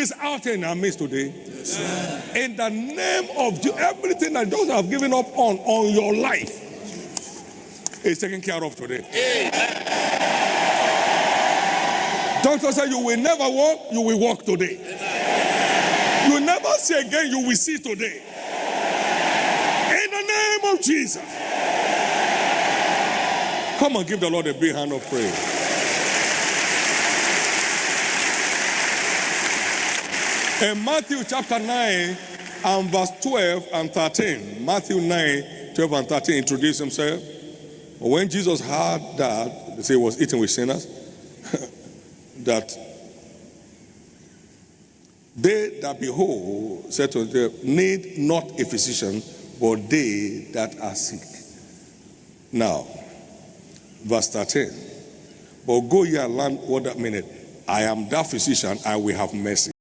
is out in our midst today. Yes, in the name of Jesus, everything that those have given up on your life is taken care of today. Amen. Doctor said you will never walk, you will walk today. Amen. You will never see again, you will see today. In the name of Jesus. Come and give the Lord a big hand of praise. In Matthew chapter 9 and verse 12 and 13, Matthew 9, 12 and 13 introduced himself. When Jesus heard that, they say he was eating with sinners, that they that be whole, said to them, need not a physician, but they that are sick. Now, verse 13, but go ye and learn what that meaneth. I am that physician, I will have mercy.